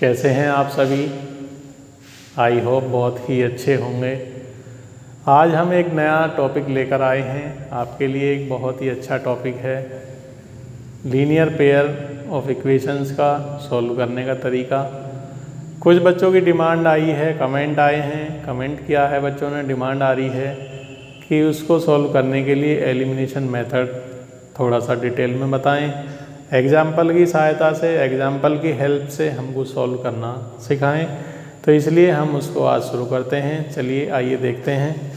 कैसे हैं आप सभी। आई होप बहुत ही अच्छे होंगे। आज हम एक नया टॉपिक लेकर आए हैं आपके लिए। एक बहुत ही अच्छा टॉपिक है लीनियर पेयर ऑफ इक्वेशंस का सॉल्व करने का तरीका। कुछ बच्चों की डिमांड आई है, कमेंट आए हैं, कमेंट किया है बच्चों ने, डिमांड आ रही है कि उसको सॉल्व करने के लिए एलिमिनेशन मेथड थोड़ा सा डिटेल में बताएं। एग्जाम्पल की सहायता से, एग्जाम्पल की हेल्प से हमको सॉल्व करना सिखाएं। तो इसलिए हम उसको आज शुरू करते हैं। चलिए आइए देखते हैं।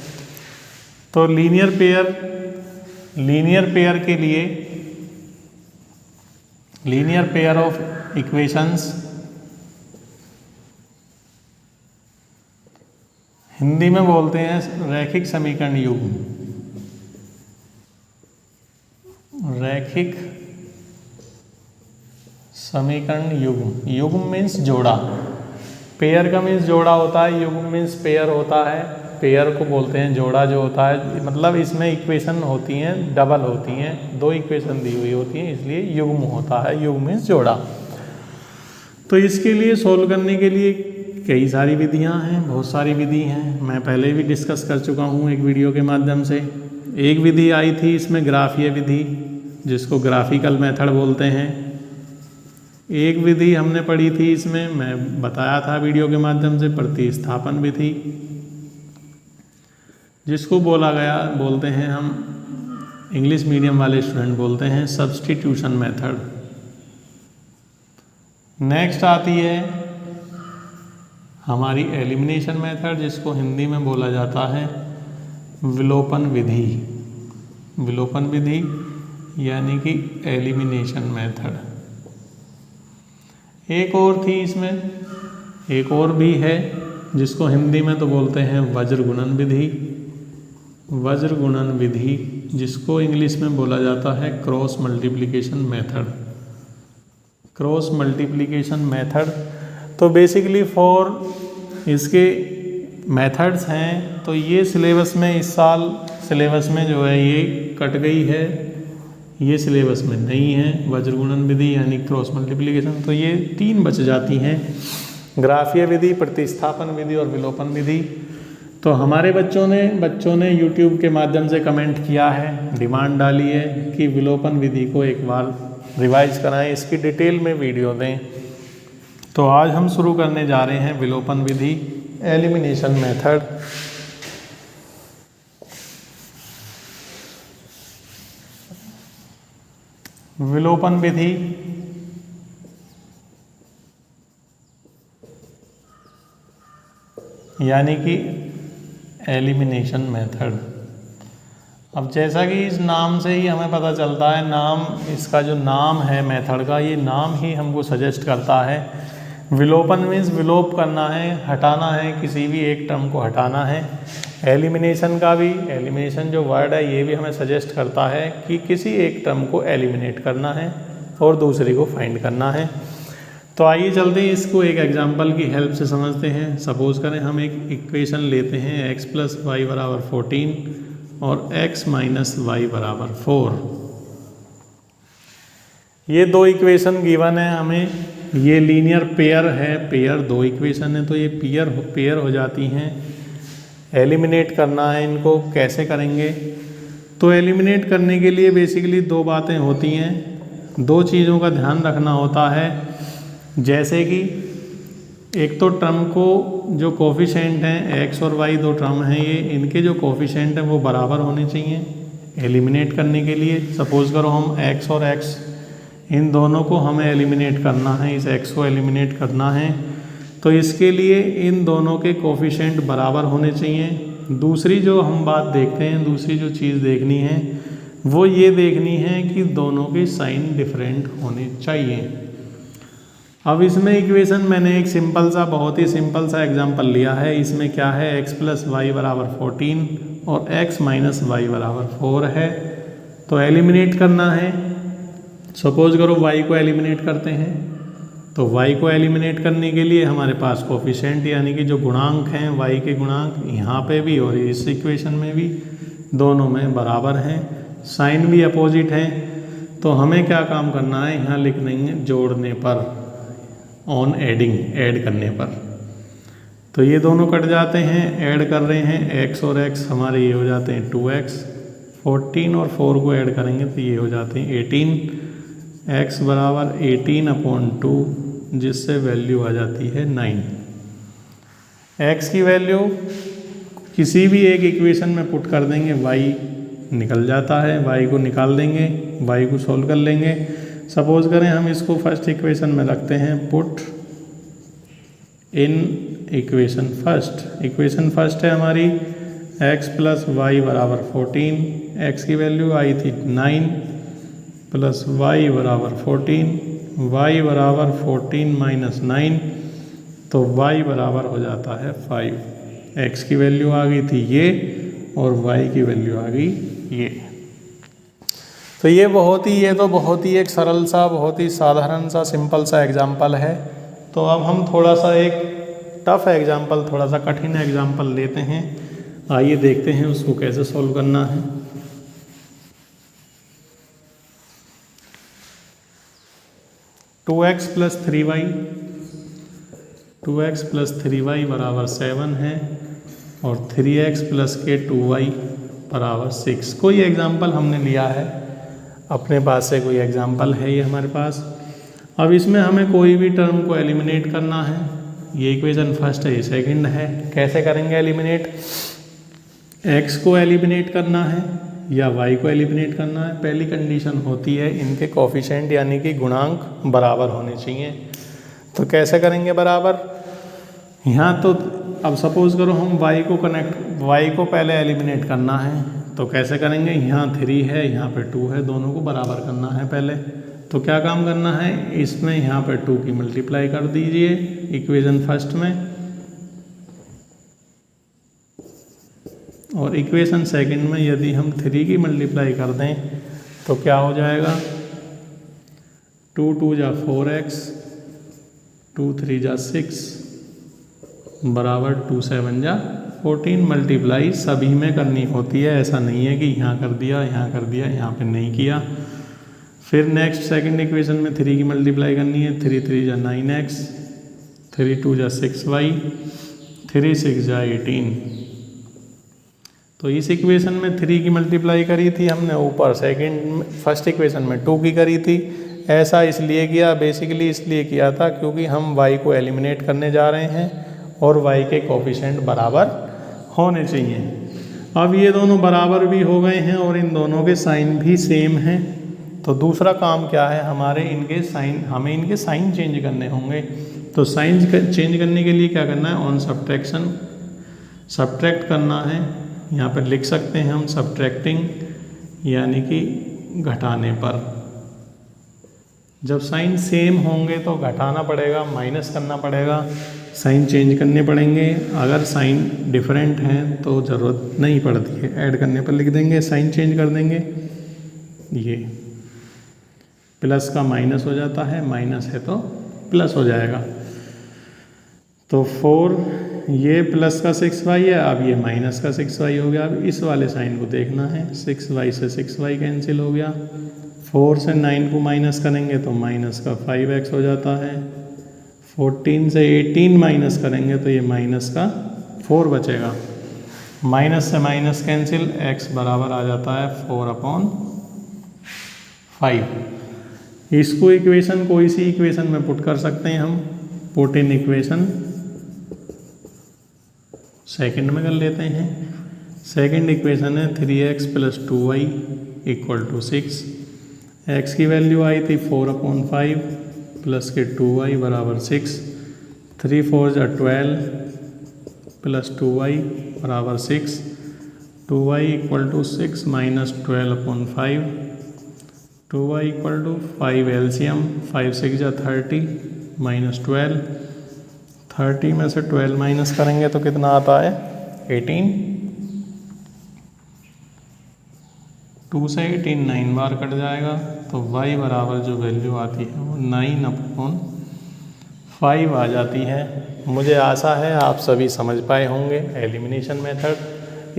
तो लीनियर पेयर के लिए linear pair of equations Hindi में बोलते हैं रैखिक समीकरण युग्म। रैखिक समीकरण युग्म। युग्म मीन्स जोड़ा। पेयर का मीन्स जोड़ा होता है, युग्म मीन्स पेयर होता है। पेयर को बोलते हैं जोड़ा जो होता है, मतलब इसमें इक्वेशन होती हैं डबल होती हैं, दो इक्वेशन दी हुई होती हैं, इसलिए युग्म होता है। युग्म मीन्स जोड़ा। तो इसके लिए सोल्व करने के लिए कई सारी विधियां हैं, बहुत सारी विधि हैं। मैं पहले भी डिस्कस कर चुका हूँ एक वीडियो के माध्यम से। एक विधि आई थी इसमें ग्राफीय विधि, जिसको ग्राफिकल मेथड बोलते हैं। एक विधि हमने पढ़ी थी इसमें, मैं बताया था वीडियो के माध्यम से, प्रतिस्थापन विधि, जिसको बोलते हैं हम इंग्लिश मीडियम वाले स्टूडेंट बोलते हैं सब्स्टिट्यूशन मेथड। नेक्स्ट आती है हमारी एलिमिनेशन मेथड, जिसको हिंदी में बोला जाता है विलोपन विधि। विलोपन विधि यानी कि एलिमिनेशन मेथड। एक और थी इसमें, एक और भी है, जिसको हिंदी में तो बोलते हैं वज्र गुणन विधि। वज्र गुणन विधि, जिसको इंग्लिश में बोला जाता है cross multiplication method. Cross multiplication method तो बेसिकली इसके मेथड्स हैं। तो ये सिलेबस में, इस साल सिलेबस में जो है ये कट गई है, ये सिलेबस में नहीं है। वज्र गुणन विधि यानी क्रॉस मल्टीप्लिकेशन, तो ये 3 बच जाती हैं, ग्राफीय विधि, प्रतिस्थापन विधि और विलोपन विधि। तो हमारे बच्चों ने यूट्यूब के माध्यम से कमेंट किया है, डिमांड डाली है कि विलोपन विधि को एक बार रिवाइज कराएं, इसकी डिटेल में वीडियो दें। तो आज हम शुरू करने जा रहे हैं विलोपन विधि, एलिमिनेशन मेथड। विलोपन विधि यानी कि एलिमिनेशन मेथड। अब जैसा कि इस नाम से ही हमें पता चलता है, नाम, इसका जो नाम है मेथड का, ये नाम ही हमको सजेस्ट करता है। विलोपन मीन्स विलोप करना है, हटाना है, किसी भी एक टर्म को हटाना है। एलिमिनेशन का भी, एलिमिनेशन जो वर्ड है ये भी हमें सजेस्ट करता है कि किसी एक टर्म को एलिमिनेट करना है और दूसरे को फाइंड करना है। तो आइए चलते हैं, इसको एक एग्जांपल की हेल्प से समझते हैं। सपोज करें हम एक इक्वेशन लेते हैं x + y = 14 और x - y = 4। ये दो इक्वेशन गिवन है हमें। ये लीनियर पेयर है, पेयर दो इक्वेशन है, तो ये पेयर हो जाती हैं। एलिमिनेट करना है इनको, कैसे करेंगे? तो एलिमिनेट करने के लिए बेसिकली दो बातें होती हैं, दो चीज़ों का ध्यान रखना होता है। जैसे कि एक तो टर्म को जो कोफिशिएंट हैं, x और y दो टर्म हैं, ये इनके जो कोफिशिएंट हैं वो बराबर होने चाहिए एलिमिनेट करने के लिए। सपोज करो हम x और x, इन दोनों को हमें एलिमिनेट करना है, इस x को एलिमिनेट करना है, तो इसके लिए इन दोनों के कोफिशिएंट बराबर होने चाहिए। दूसरी जो हम बात देखते हैं, दूसरी जो चीज़ देखनी है वो ये देखनी है कि दोनों के साइन डिफरेंट होने चाहिए। अब इसमें इक्वेशन मैंने एक सिंपल सा, बहुत ही सिंपल सा एग्जांपल लिया है। इसमें क्या है, x + y = 14 और x - y = 4 है। तो एलिमिनेट करना है। सपोज करो y को एलिमिनेट करते हैं, तो y को एलिमिनेट करने के लिए हमारे पास कोफिशिएंट यानी कि जो गुणांक हैं, y के गुणांक यहाँ पे भी और इस इक्वेशन में भी दोनों में बराबर हैं, साइन भी अपोजिट हैं। तो हमें क्या काम करना है, यहाँ लिख देंगे जोड़ने पर। ऑन एडिंग, ऐड करने पर। तो ये दोनों कट जाते हैं, ऐड कर रहे हैं x और x हमारे ये हो जाते हैं 2x, 14 और 4 को ऐड करेंगे तो ये हो जाते हैं 18, x बराबर 18/2, जिससे वैल्यू आ जाती है 9। x की वैल्यू किसी भी एक इक्वेशन में पुट कर देंगे, y निकल जाता है, y को निकाल देंगे, y को सॉल्व कर लेंगे। सपोज करें हम इसको फर्स्ट इक्वेशन में रखते हैं, पुट इन इक्वेशन फर्स्ट है हमारी x प्लस वाई बराबर 14, x की वैल्यू आई थी 9 प्लस वाई बराबर 14, y बराबर 14 माइनस 9, तो y बराबर हो जाता है 5। x की वैल्यू आ गई थी ये और y की वैल्यू आ गई ये। तो ये तो बहुत ही एक सरल सा, बहुत ही साधारण सा, सिंपल सा एग्जाम्पल है। तो अब हम थोड़ा सा एक टफ एग्जाम्पल, थोड़ा सा कठिन एग्जाम्पल लेते हैं। आइए देखते हैं उसको कैसे सॉल्व करना है। Two X plus three Y बराबर 7 है और 3x प्लस के 2y बराबर 6। कोई एग्जाम्पल हमने लिया है अपने पास से, कोई एग्जाम्पल है ये हमारे पास। अब इसमें हमें कोई भी टर्म को एलिमिनेट करना है। ये इक्वेशन फर्स्ट है, ये सेकंड है। कैसे करेंगे एलिमिनेट? x को एलिमिनेट करना है या y को एलिमिनेट करना है। पहली कंडीशन होती है इनके कोफिशिएंट यानी कि गुणांक बराबर होने चाहिए। तो कैसे करेंगे बराबर? यहाँ तो अब सपोज करो हम y को पहले एलिमिनेट करना है, तो कैसे करेंगे? यहाँ 3 है, यहाँ पे 2 है, दोनों को बराबर करना है पहले। तो क्या काम करना है, इसमें यहाँ पे 2 की मल्टीप्लाई कर दीजिए इक्वेशन फर्स्ट में, और इक्वेशन सेकंड में यदि हम 3 की मल्टीप्लाई कर दें तो क्या हो जाएगा? 2 2 जा 4x, 2 3 जा 6 बराबर 2 7 जा 14। मल्टीप्लाई सभी में करनी होती है, ऐसा नहीं है कि यहाँ कर दिया, यहाँ कर दिया, यहाँ पे नहीं किया। फिर नेक्स्ट सेकंड इक्वेशन में 3 की मल्टीप्लाई करनी है। 3 3 जा 9x, 3 2 जा 6y, 3 6 जा 18। तो इस इक्वेशन में 3 की मल्टीप्लाई करी थी हमने, ऊपर फर्स्ट इक्वेशन में 2 की करी थी। ऐसा इसलिए किया, बेसिकली इसलिए किया था क्योंकि हम y को एलिमिनेट करने जा रहे हैं और y के कोफिशिएंट बराबर होने चाहिए। अब ये दोनों बराबर भी हो गए हैं और इन दोनों के साइन भी सेम हैं। तो दूसरा काम क्या है, हमें इनके साइन चेंज करने होंगे। तो साइन चेंज करने के लिए क्या करना है? ऑन सब्ट्रैक्शन सब्ट्रैक्ट करना है। यहाँ पर लिख सकते हैं हम सब्ट्रैक्टिंग, यानी कि घटाने पर। जब साइन सेम होंगे तो घटाना पड़ेगा, माइनस करना पड़ेगा, साइन चेंज करने पड़ेंगे। अगर साइन डिफरेंट हैं तो ज़रूरत नहीं पड़ती है, ऐड करने पर लिख देंगे, साइन चेंज कर देंगे। ये प्लस का माइनस हो जाता है, माइनस है तो प्लस हो जाएगा। तो 4, ये प्लस का 6y है, अब ये माइनस का 6y हो गया। अब इस वाले साइन को देखना है, 6y से 6y कैंसिल हो गया। 4 से 9 को माइनस करेंगे तो माइनस का 5x हो जाता है। 14 से 18 माइनस करेंगे तो ये माइनस का 4 बचेगा। माइनस से माइनस कैंसिल, x बराबर आ जाता है 4/5। इसको इक्वेशन, कोई सी इक्वेशन में पुट कर सकते हैं हम। पुट इन इक्वेशन सेकंड में कर लेते हैं। सेकंड इक्वेशन है 3x plus 2y equal to 6। x की वैल्यू आई थी 4/5 प्लस के 2y बराबर 6। 3 4 जा 12 प्लस 2y बराबर 6। 2y equal to 6 minus 12/5। 2y equal to 5 LCM, 5 6 जा 30 माइनस 12। 30 में से 12 माइनस करेंगे तो कितना आता है? 18। 2 से 18 9 बार कट जाएगा, तो y बराबर जो वैल्यू आती है वो 9/5 आ जाती है। मुझे आशा है आप सभी समझ पाए होंगे एलिमिनेशन मेथड।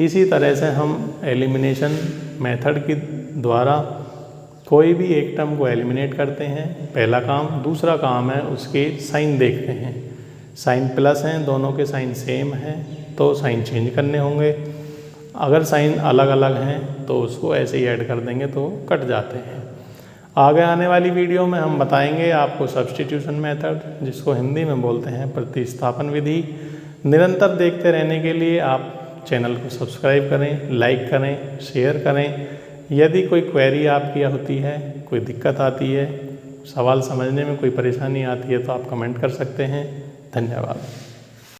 इसी तरह से हम एलिमिनेशन मेथड के द्वारा कोई भी एक टर्म को एलिमिनेट करते हैं, पहला काम। दूसरा काम है उसके साइन देखते हैं, साइन प्लस हैं, दोनों के साइन सेम हैं तो साइन चेंज करने होंगे। अगर साइन अलग अलग हैं तो उसको ऐसे ही ऐड कर देंगे तो कट जाते हैं। आगे आने वाली वीडियो में हम बताएंगे आपको सब्स्टिट्यूशन मेथड, जिसको हिंदी में बोलते हैं प्रतिस्थापन विधि। निरंतर देखते रहने के लिए आप चैनल को सब्सक्राइब करें, लाइक करें, शेयर करें। यदि कोई क्वेरी आपकी होती है, कोई दिक्कत आती है, सवाल समझने में कोई परेशानी आती है तो आप कमेंट कर सकते हैं। धन्यवाद।